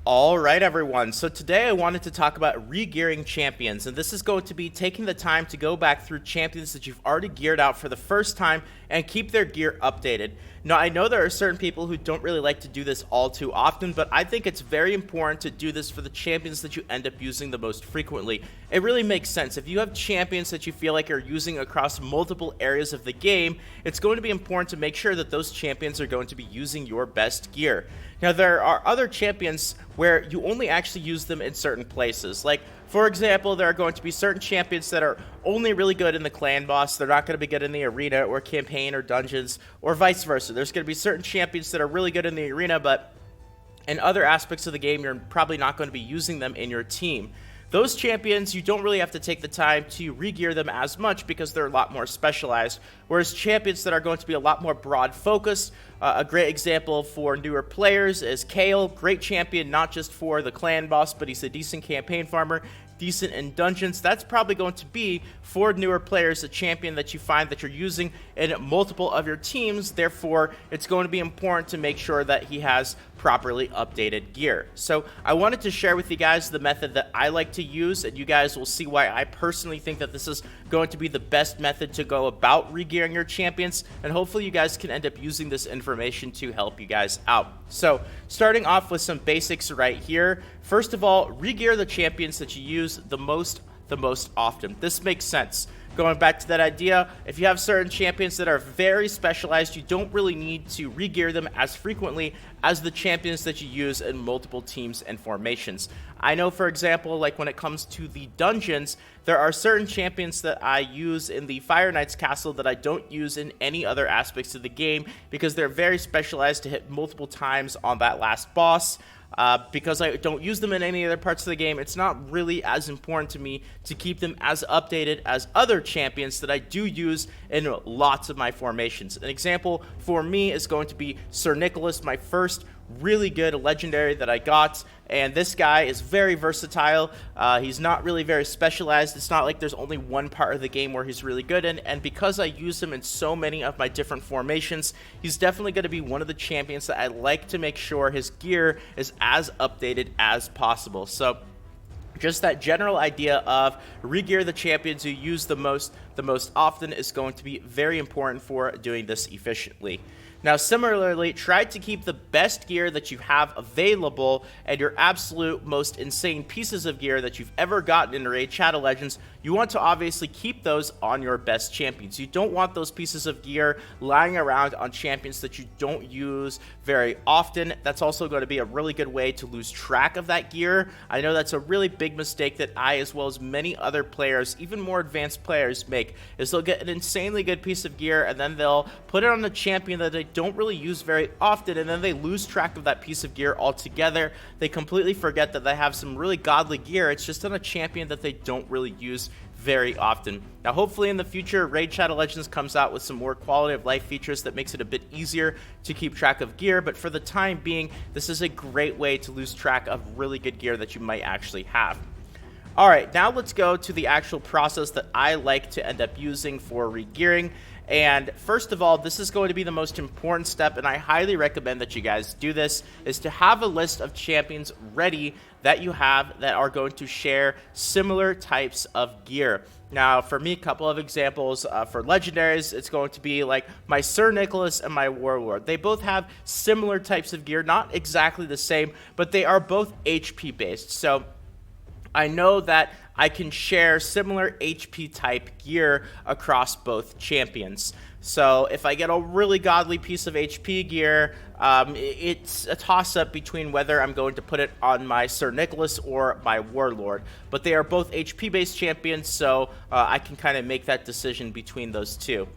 All right, everyone. So today I wanted to talk about re-gearing champions, and this is going to be taking the time to go back through champions that you've already geared out for the first time and keep their gear updated. Now, I know there are certain people who don't really like to do this all too often, but I think it's very important to do this for the champions that you end up using the most frequently. It really makes sense. If you have champions that you feel like you're using across multiple areas of the game, it's going to be important to make sure that those champions are going to be using your best gear. Now, there are other champions where you only actually use them in certain places. Like, for example, there are going to be certain champions that are only really good in the clan boss. They're not going to be good in the arena or campaign or dungeons, or vice versa. There's going to be certain champions that are really good in the arena, but in other aspects of the game, you're probably not going to be using them in your team. Those champions, you don't really have to take the time to re-gear them as much because they're a lot more specialized, whereas champions that are going to be a lot more broad focused, a great example for newer players is Kale. Great champion, not just for the clan boss, but he's a decent campaign farmer, decent in dungeons. That's probably going to be, for newer players, a champion that you find that you're using in multiple of your teams. Therefore, it's going to be important to make sure that he has properly updated gear. So I wanted to share with you guys the method that I like to use, and you guys will see why I personally think that this is going to be the best method to go about re-gearing your champions, and hopefully you guys can end up using this information to help you guys out. So starting off with some basics right here. First of all, re-gear the champions that you use the most often. This makes sense. Going back to that idea, if you have certain champions that are very specialized, you don't really need to re-gear them as frequently as the champions that you use in multiple teams and formations. I know, for example, like when it comes to the dungeons, there are certain champions that I use in the Fire Knight's castle that I don't use in any other aspects of the game because they're very specialized to hit multiple times on that last boss. Because I don't use them in any other parts of the game, it's not really as important to me to keep them as updated as other champions that I do use in lots of my formations. An example for me is going to be Sir Nicholas, my first really good legendary that I got, and this guy is very versatile. He's not really very specialized. It's not like there's only one part of the game where he's really good in, and because I use him in so many of my different formations, he's definitely going to be one of the champions that I like to make sure his gear is as updated as possible. So just that general idea of re-gear the champions you use the most often is going to be very important for doing this efficiently. Now, similarly, try to keep the best gear that you have available and your absolute most insane pieces of gear that you've ever gotten in Raid Shadow Legends. You want to obviously keep those on your best champions. You don't want those pieces of gear lying around on champions that you don't use very often. That's also going to be a really good way to lose track of that gear. I know that's a really big mistake that I, as well as many other players, even more advanced players, make, is they'll get an insanely good piece of gear and then they'll put it on the champion that they don't really use very often, and then they lose track of that piece of gear altogether. They completely forget that they have some really godly gear. It's just on a champion that they don't really use very often. Now, hopefully in the future, Raid Shadow Legends comes out with some more quality of life features that makes it a bit easier to keep track of gear, but for the time being, this is a great way to lose track of really good gear that you might actually have. Alright, now let's go to the actual process that I like to end up using for re-gearing. And first of all, this is going to be the most important step, and I highly recommend that you guys do this, is to have a list of champions ready that you have that are going to share similar types of gear. Now, for me, a couple of examples. For legendaries, it's going to be like my Sir Nicholas and my Warlord. They both have similar types of gear, not exactly the same, but they are both HP based. So I know that I can share similar HP type gear across both champions. So if I get a really godly piece of HP gear, it's a toss-up between whether I'm going to put it on my Sir Nicholas or my Warlord. But they are both HP-based champions, so I can kind of make that decision between those two.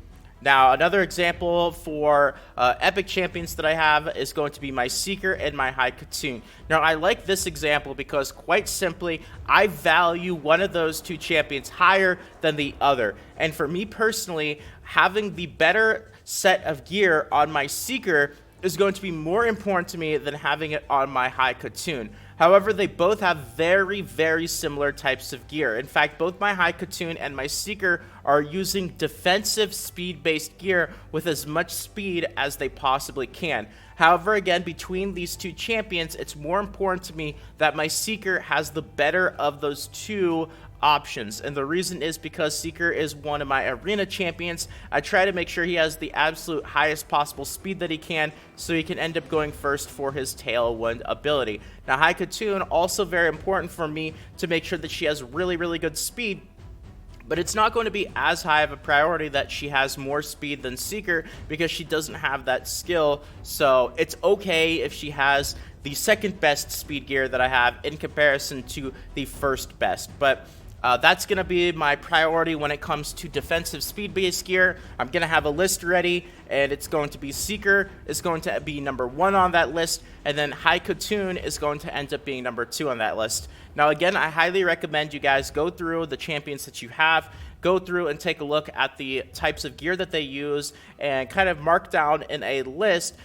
Now, another example for epic champions that I have is going to be my Seeker and my High Katoon. Now, I like this example because, quite simply, I value one of those two champions higher than the other. And for me personally, having the better set of gear on my Seeker is going to be more important to me than having it on my High Katoon. However, they both have very, very similar types of gear. In fact, both my High Katoon and my Seeker are using defensive speed-based gear with as much speed as they possibly can. However, again, between these two champions, it's more important to me that my Seeker has the better of those two options. And the reason is because Seeker is one of my arena champions. I try to make sure he has the absolute highest possible speed that he can, so he can end up going first for his Tailwind ability. Now, Haikatoon, also very important for me to make sure that she has really, really good speed, but it's not going to be as high of a priority that she has more speed than Seeker because she doesn't have that skill. So it's okay if she has the second best speed gear that I have in comparison to the first best. But that's going to be my priority when it comes to defensive speed-based gear. I'm going to have a list ready, and it's going to be Seeker is going to be number 1 on that list, and then Haikatoon is going to end up being number 2 on that list. Now, again, I highly recommend you guys go through the champions that you have, go through and take a look at the types of gear that they use, and kind of mark down in a list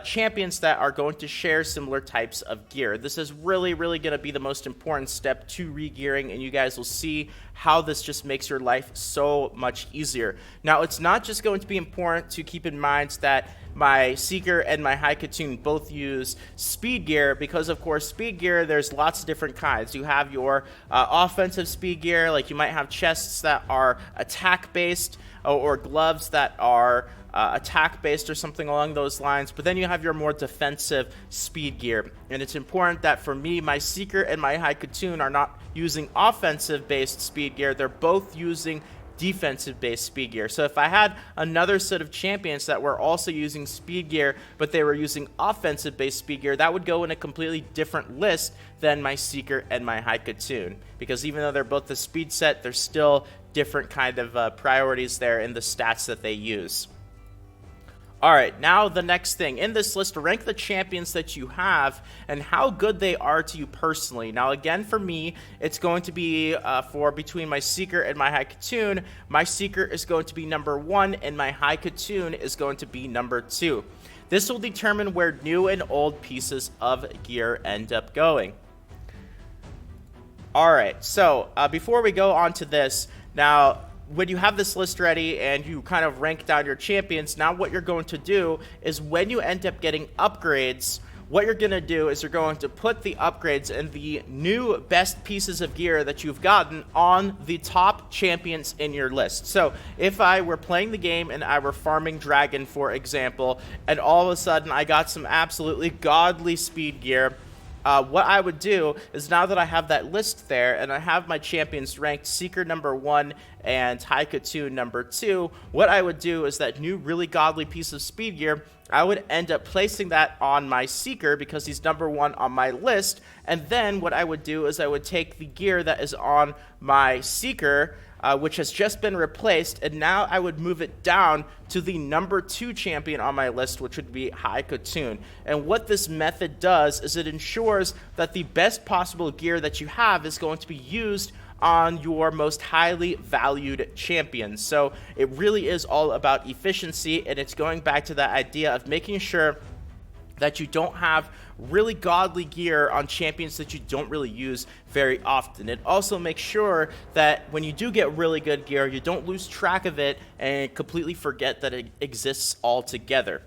champions that are going to share similar types of gear. This is really, really going to be the most important step to regearing, and you guys will see how this just makes your life so much easier. Now, it's not just going to be important to keep in mind that my Seeker and my Haikatoon both use speed gear, because of course speed gear, there's lots of different kinds. You have your offensive speed gear, like you might have chests that are attack based, or gloves that are attack based or something along those lines, but then you have your more defensive speed gear. And it's important that for me, my Seeker and my Haikatoon are not using offensive based speed gear, they're both using defensive based speed gear. So if I had another set of champions that were also using speed gear, but they were using offensive based speed gear, that would go in a completely different list than my Seeker and my Haikatoon, because even though they're both the speed set, there's still different kind of priorities there in the stats that they use. Alright, now the next thing. In this list, rank the champions that you have and how good they are to you personally. Now again, for me, it's going to be for between my Seeker and my Haikatoon. My Seeker is going to be number 1 and my Haikatoon is going to be number 2. This will determine where new and old pieces of gear end up going. Alright, so before we go on to this, now when you have this list ready and you kind of rank down your champions, now what you're going to do is when you end up getting upgrades, what you're going to do is you're going to put the upgrades and the new best pieces of gear that you've gotten on the top champions in your list. So if I were playing the game and I were farming Dragon, for example, and all of a sudden I got some absolutely godly speed gear, what I would do is, now that I have that list there and I have my champions ranked Seeker number 1 and Haikatoon number 2, what I would do is that new really godly piece of speed gear, I would end up placing that on my Seeker because he's number 1 on my list, and then what I would do is I would take the gear that is on my Seeker, which has just been replaced, and now I would move it down to the number 2 champion on my list, which would be Haikatoon. And what this method does is it ensures that the best possible gear that you have is going to be used on your most highly valued champions. So it really is all about efficiency, and it's going back to that idea of making sure that you don't have really godly gear on champions that you don't really use very often. It also makes sure that when you do get really good gear, you don't lose track of it and completely forget that it exists altogether.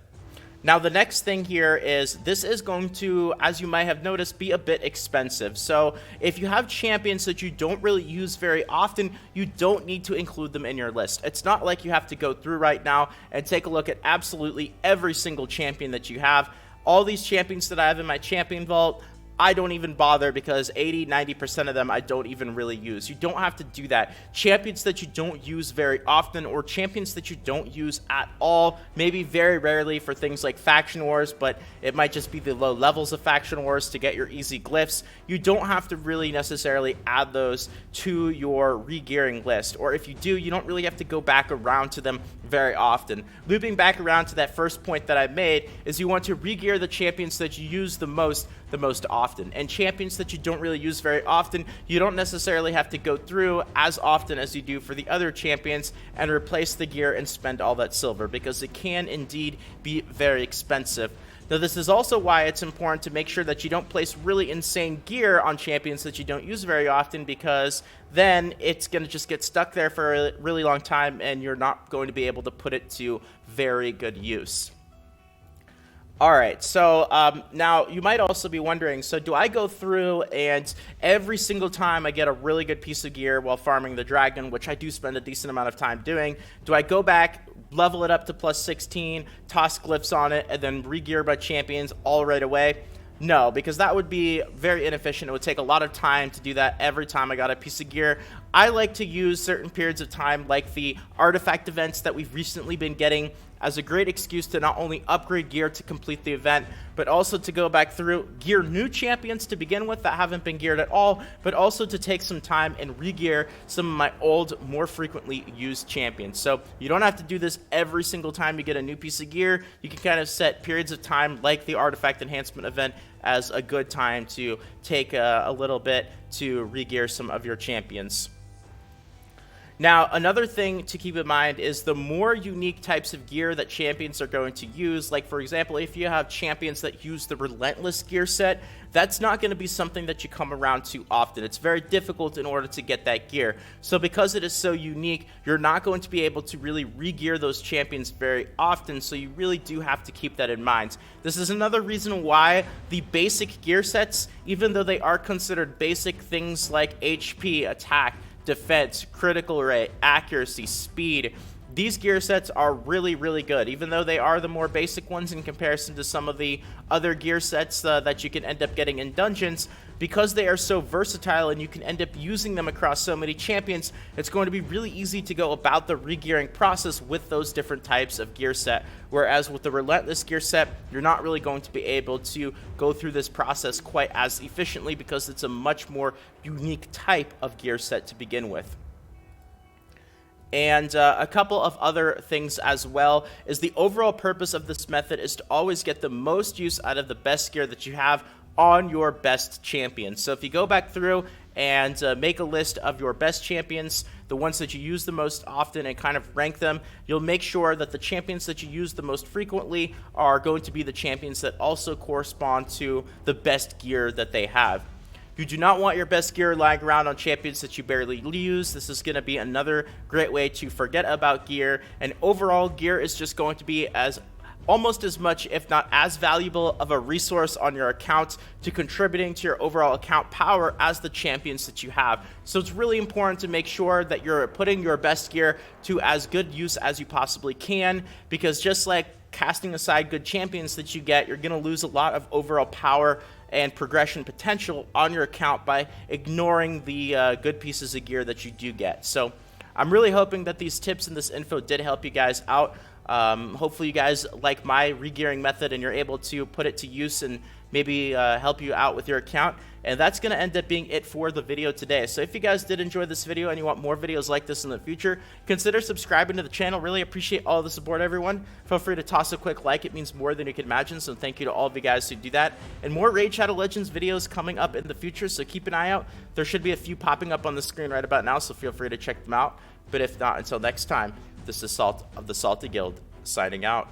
Now, the next thing here is this is going to, as you might have noticed, be a bit expensive. So if you have champions that you don't really use very often, you don't need to include them in your list. It's not like you have to go through right now and take a look at absolutely every single champion that you have. All these champions that I have in my champion vault, I don't even bother because 80-90% of them I don't even really use. You don't have to do that. Champions that you don't use very often, or champions that you don't use at all, maybe very rarely for things like Faction Wars, but it might just be the low levels of Faction Wars to get your easy glyphs. You don't have to really necessarily add those to your regearing list, or if you do, you don't really have to go back around to them very often. Looping back around to that first point that I made is you want to regear the champions that you use the most often. And champions that you don't really use very often, you don't necessarily have to go through as often as you do for the other champions and replace the gear and spend all that silver, because it can indeed be very expensive. Now, this is also why it's important to make sure that you don't place really insane gear on champions that you don't use very often, because then it's going to just get stuck there for a really long time and you're not going to be able to put it to very good use. All right, so now you might also be wondering, so do I go through and every single time I get a really good piece of gear while farming the dragon, which I do spend a decent amount of time doing, do I go back, level it up to plus 16, toss glyphs on it, and then re-gear my champions all right away? No, because that would be very inefficient. It would take a lot of time to do that every time I got a piece of gear. I like to use certain periods of time, like the artifact events that we've recently been getting, as a great excuse to not only upgrade gear to complete the event, but also to go back through, gear new champions to begin with that haven't been geared at all, but also to take some time and re-gear some of my old, more frequently used champions. So you don't have to do this every single time you get a new piece of gear. You can kind of set periods of time, like the artifact enhancement event, as a good time to take a little bit to re-gear some of your champions. Now, another thing to keep in mind is the more unique types of gear that champions are going to use, like for example, if you have champions that use the Relentless gear set, that's not going to be something that you come around too often. It's very difficult in order to get that gear. So because it is so unique, you're not going to be able to really re-gear those champions very often, so you really do have to keep that in mind. This is another reason why the basic gear sets, even though they are considered basic, things like HP, attack, defense, critical rate, accuracy, speed, these gear sets are really, really good, even though they are the more basic ones in comparison to some of the other gear sets that you can end up getting in dungeons. Because they are so versatile and you can end up using them across so many champions, it's going to be really easy to go about the re-gearing process with those different types of gear set. Whereas with the Relentless gear set, you're not really going to be able to go through this process quite as efficiently because it's a much more unique type of gear set to begin with. And a couple of other things as well is the overall purpose of this method is to always get the most use out of the best gear that you have on your best champions. So if you go back through and make a list of your best champions, the ones that you use the most often, and kind of rank them, you'll make sure that the champions that you use the most frequently are going to be the champions that also correspond to the best gear that they have. You do not want your best gear lying around on champions that you barely use. This is going to be another great way to forget about gear, and overall gear is just going to be almost as much, if not as valuable of a resource on your account to contributing to your overall account power as the champions that you have. So it's really important to make sure that you're putting your best gear to as good use as you possibly can, because just like casting aside good champions that you get, you're going to lose a lot of overall power and progression potential on your account by ignoring the good pieces of gear that you do get. So I'm really hoping that these tips and this info did help you guys out. Hopefully you guys like my re-gearing method and you're able to put it to use and maybe help you out with your account. And that's going to end up being it for the video today. So if you guys did enjoy this video and you want more videos like this in the future, consider subscribing to the channel. Really appreciate all the support, everyone. Feel free to toss a quick like. It means more than you can imagine. So thank you to all of you guys who do that. And more Raid Shadow Legends videos coming up in the future. So keep an eye out. There should be a few popping up on the screen right about now. So feel free to check them out. But if not, until next time, this is Salt of the Salty Guild signing out.